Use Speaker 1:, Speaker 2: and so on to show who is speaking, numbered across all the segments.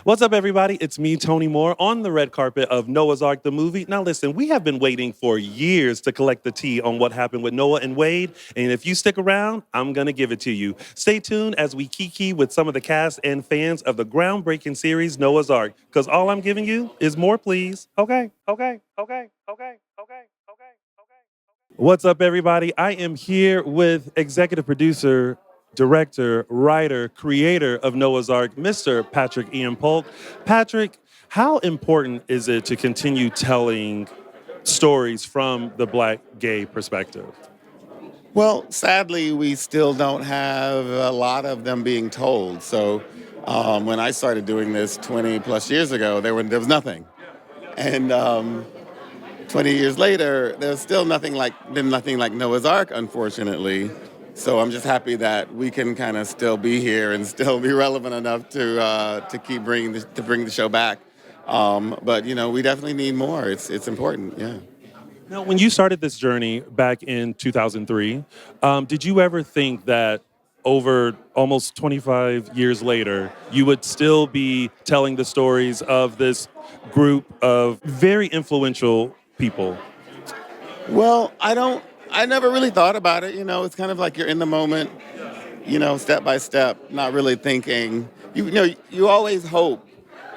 Speaker 1: What's up, everybody? It's me, Tony Moore, on the red carpet of Noah's Ark, the movie. Now, listen, we have been waiting for years to collect the tea on what happened with Noah and Wade. And if you stick around, I'm going to give it to you. Stay tuned as we kiki with some of the cast and fans of the groundbreaking series Noah's Ark. Because all I'm giving you is more, please. Okay. What's up, everybody? I am here with executive producer, director, writer, creator of Noah's Ark, Mr. Patrik Ian Polk. Patrick, how important is it to continue telling stories from the Black gay perspective?
Speaker 2: Well, sadly, we still don't have a lot of them being told. So when I started doing this 20 plus years ago, there was nothing. And 20 years later, there's still been nothing like Noah's Ark, unfortunately. So I'm just happy that we can kind of still be here and still be relevant enough to keep bring the show back. But we definitely need more. It's important, yeah.
Speaker 1: Now, when you started this journey back in 2003, did you ever think that over almost 25 years later, you would still be telling the stories of this group of very influential people?
Speaker 2: Well, I never really thought about it. It's kind of like you're in the moment, step by step, not really thinking. You always hope,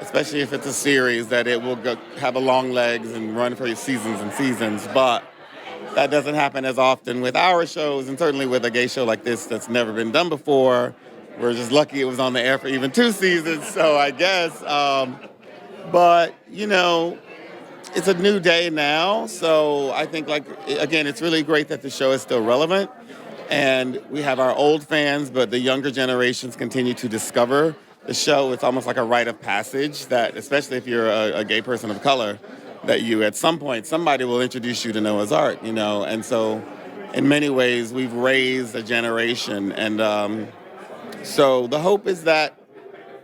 Speaker 2: especially if it's a series, that it will have a long legs and run for seasons and seasons. But that doesn't happen as often with our shows, and certainly with a gay show like this that's never been done before. We're just lucky it was on the air for even 2 seasons, so I guess. But it's a new day now, so I think, again, it's really great that the show is still relevant, and we have our old fans, but the younger generations continue to discover the show. It's almost like a rite of passage that, especially if you're a gay person of color, that you, at some point, somebody will introduce you to Noah's Ark, and so in many ways, we've raised a generation, and so the hope is that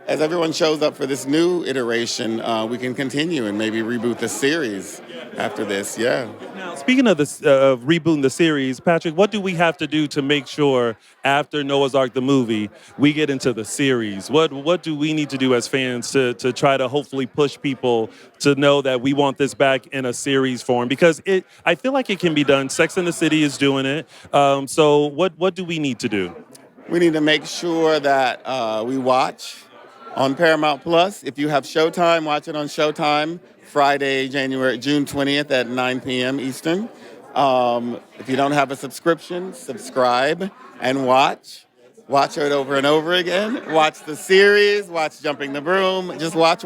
Speaker 2: as everyone shows up for this new iteration, we can continue and maybe reboot the series after this. Yeah.
Speaker 1: Now, speaking of this, rebooting the series, Patrick, what do we have to do to make sure after Noah's Ark the movie we get into the series? What do we need to do as fans to try to hopefully push people to know that we want this back in a series form? Because I feel like it can be done. Sex and the City is doing it. So what do we need to do?
Speaker 2: We need to make sure that we watch on Paramount Plus. If you have Showtime, watch it on Showtime, Friday, June 20th at 9 p.m. Eastern. If you don't have a subscription, subscribe and watch. Watch it over and over again. Watch the series, watch Jumping the Broom, just watch.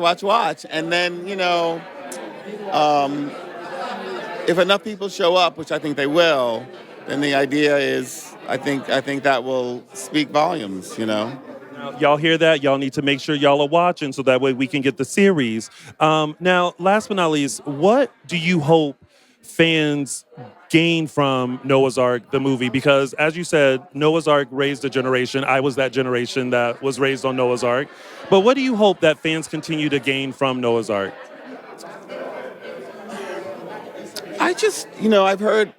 Speaker 2: And then, if enough people show up, which I think they will, then the idea is, I think that will speak volumes,
Speaker 1: Y'all hear that? Y'all need to make sure y'all are watching so that way we can get the series. Now, last but not least, what do you hope fans gain from Noah's Ark, the movie? Because as you said, Noah's Ark raised a generation. I was that generation that was raised on Noah's Ark. But what do you hope that fans continue to gain from Noah's Ark?
Speaker 2: I've heard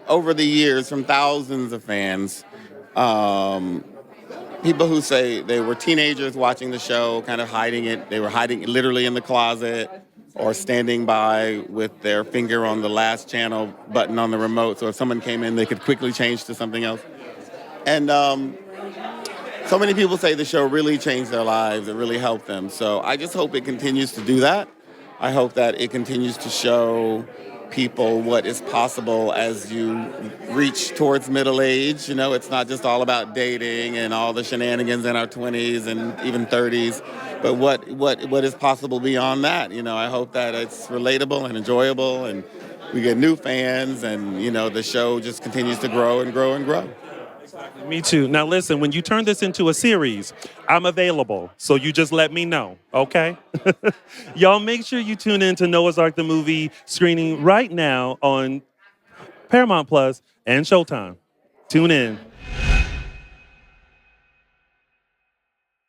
Speaker 2: over the years from thousands of fans, people who say they were teenagers watching the show, kind of hiding it. They were hiding it literally in the closet or standing by with their finger on the last channel button on the remote. So if someone came in, they could quickly change to something else. And so many people say the show really changed their lives. It really helped them. So I just hope it continues to do that. I hope that it continues to show people what is possible as you reach towards middle age. It's not just all about dating and all the shenanigans in our 20s and even 30s, but what is possible beyond that. I hope that it's relatable and enjoyable and we get new fans and, the show just continues to grow and grow and grow.
Speaker 1: Me too. Now listen, when you turn this into a series, I'm available. So you just let me know, okay? Y'all make sure you tune in to Noah's Ark the movie screening right now on Paramount Plus and Showtime. Tune in.